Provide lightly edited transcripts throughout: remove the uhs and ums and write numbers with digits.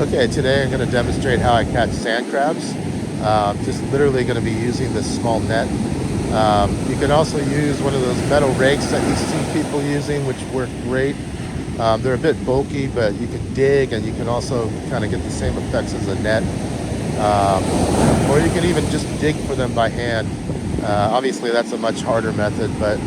Okay, today I'm going to demonstrate how I catch sand crabs. Just literally going to be using this small net. You can also use one of those metal rakes that you see people using, which work great. They're a bit bulky, but you can dig and you can also kind of get the same effects as a net. Or you can even just dig for them by hand. Obviously, that's a much harder method, but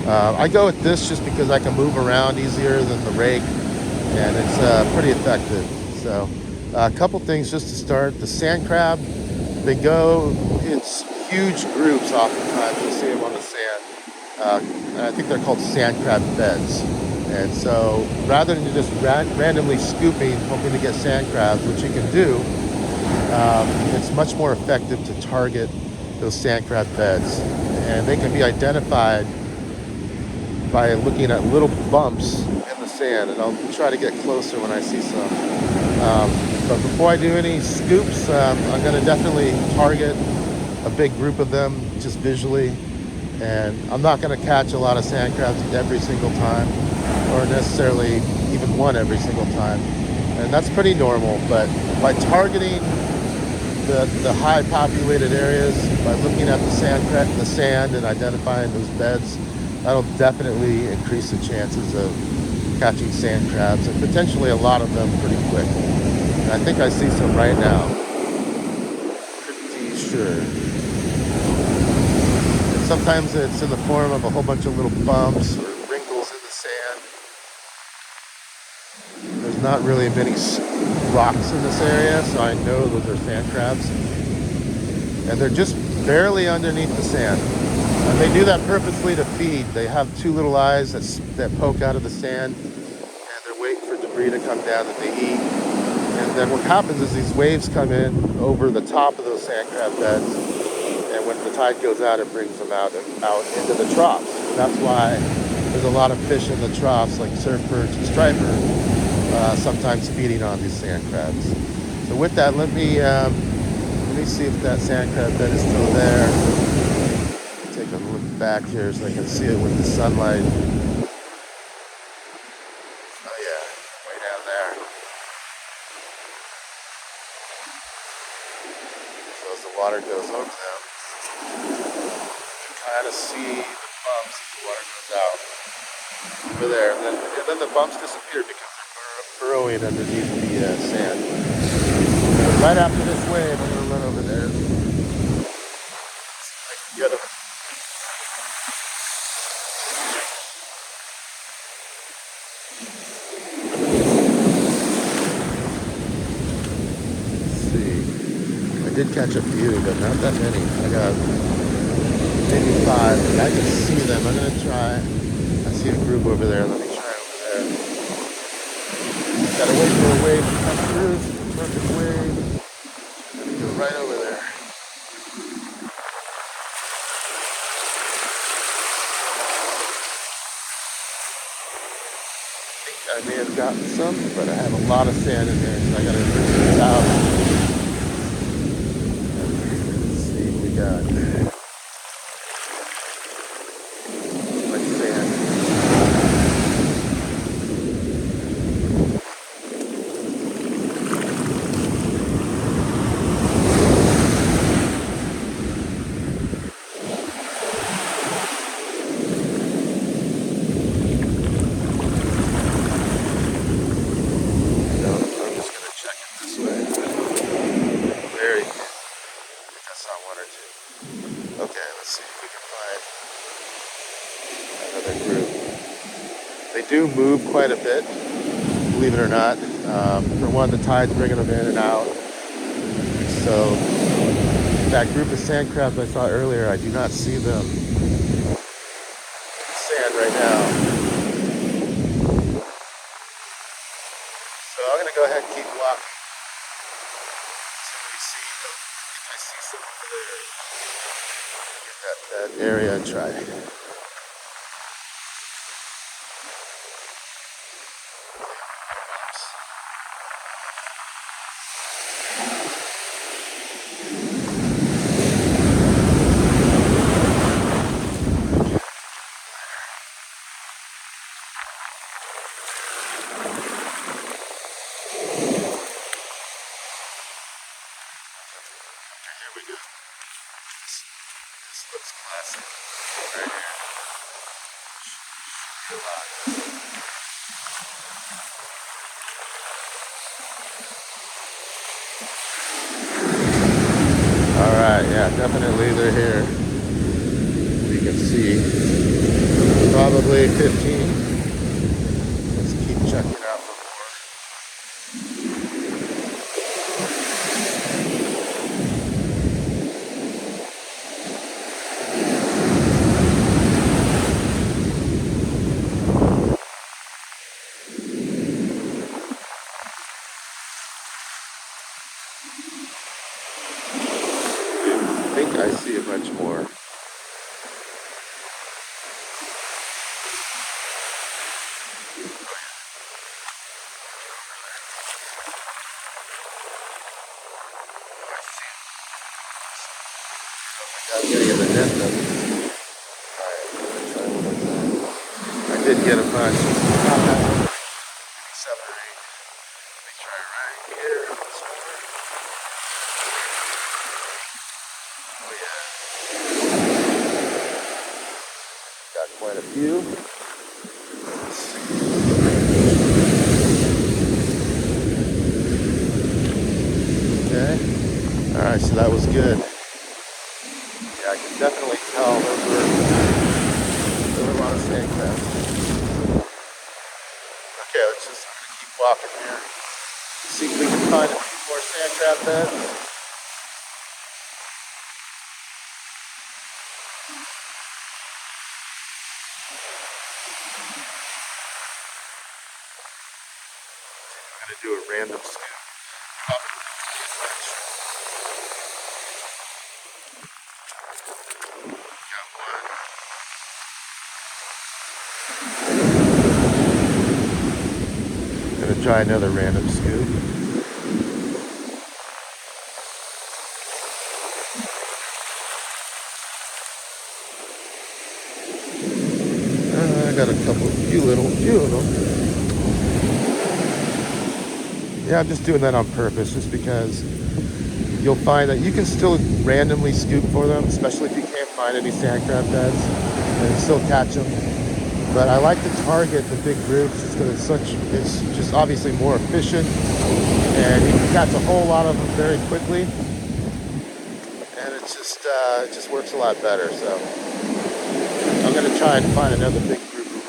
I go with this just because I can move around easier than the rake, and it's pretty effective. So a couple things just to start. The sand crab, they go in huge groups oftentimes. You'll see them on the sand. And I think they're called sand crab beds. And so rather than just randomly scooping, hoping to get sand crabs, which you can do, it's much more effective to target those sand crab beds. And they can be identified by looking at little bumps in the sand, and I'll try to get closer when I see some. But before I do any scoops, I'm going to definitely target a big group of them just visually. And I'm not going to catch a lot of sand crabs every single time, or necessarily even one every single time. And that's pretty normal, but by targeting the high populated areas, by looking at the sand and identifying those beds, that'll definitely increase the chances of catching sand crabs, and potentially a lot of them pretty quick. And I think I see some right now. Pretty sure. And sometimes it's in the form of a whole bunch of little bumps or wrinkles in the sand. There's not really many rocks in this area, so I know those are sand crabs. And they're just barely underneath the sand. And they do that purposely to feed. They have two little eyes that poke out of the sand, and they're waiting for debris to come down that they eat. And then what happens is these waves come in over the top of those sand crab beds, and when the tide goes out, it brings them out into the troughs. That's why there's a lot of fish in the troughs, like surf birds and striper, sometimes feeding on these sand crabs. So with that, let me see if that sand crab bed is still there. Take a look back here so I can see it with the sunlight. Oh yeah, way down there. So as the water goes over them, you can kind of see the bumps as the water goes out over there. And then the bumps disappear because they're burrowing underneath the sand. Right after this wave, I'm going to run over there. Get them. I did catch a few, but not that many. I got maybe 5. I can see them. I'm gonna try. I see a group over there. Let me try over there. Gotta wait for a wave to come through. Perfect wave. Let me go right over there. I think I may have gotten some, but I have a lot of sand in there, so I gotta bring this out. God. Like sand. No, I'm just gonna check it this way. Very good. I think I saw one or two. Okay, let's see if we can find another group. They do move quite a bit, believe it or not. For one, the tide's bringing them in and out. So that group of sand crabs I saw earlier, I do not see them in the sand right now. So I'm going to go ahead and keep walking. If I see some over there, get that area and try. Yeah, definitely they're here. You can see probably 15. Let's keep checking out for more. I think I see a bunch more. I'm getting in the net though. Alright, I'm gonna try one more time. I did get a bunch. Maybe 7 or 8. Let me try right here. Oh yeah. Got quite a few. Let's see. Okay. Alright, so that was good. Yeah, I can definitely tell there were a lot of sand crabs. Okay, I'm gonna keep walking here. See if we can find a few more sand crab beds. I'm gonna do a random scoop. Got one. I'm gonna try another random scoop. I got a few of them. Yeah, I'm just doing that on purpose, just because you'll find that you can still randomly scoop for them, especially if you can't find any sand crab beds, and still catch them. But I like to target the big groups just because it's just obviously more efficient, and you can catch a whole lot of them very quickly, and it just works a lot better. So I'm gonna try and find another big group of them.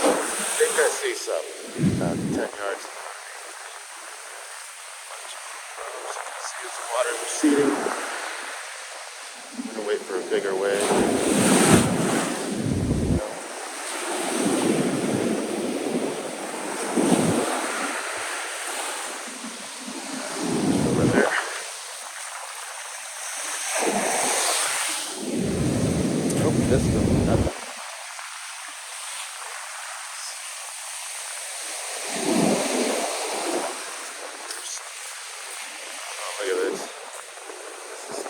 I think I see some about 10 yards. See as the water's receding. I'm gonna wait for a bigger wave. Over there. Oh, missed them. Nothing. Oh, look at this. This is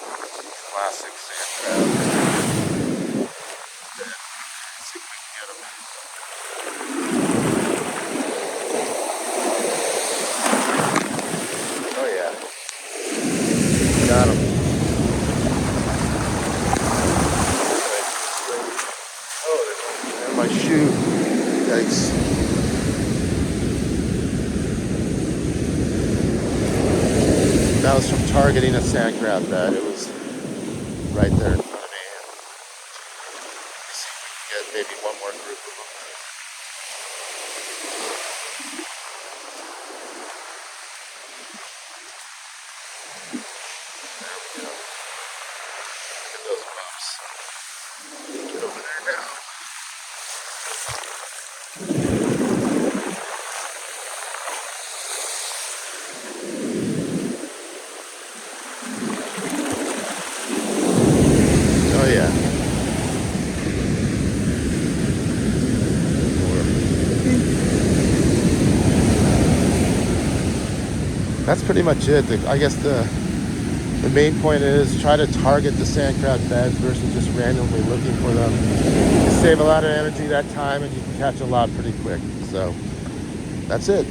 classic sand crab. Let's see if we can get them. Oh yeah, got them. Oh, they're in my shoe. Yikes. That was from targeting a sand crab bed. It was right there in front of me. Let's see if we can get maybe one more group of them. There we go. Look at those pups. Get over there now. Oh yeah. That's pretty much it. I guess the main point is try to target the sand crab beds versus just randomly looking for them. You save a lot of energy that time, and you can catch a lot pretty quick. So that's it.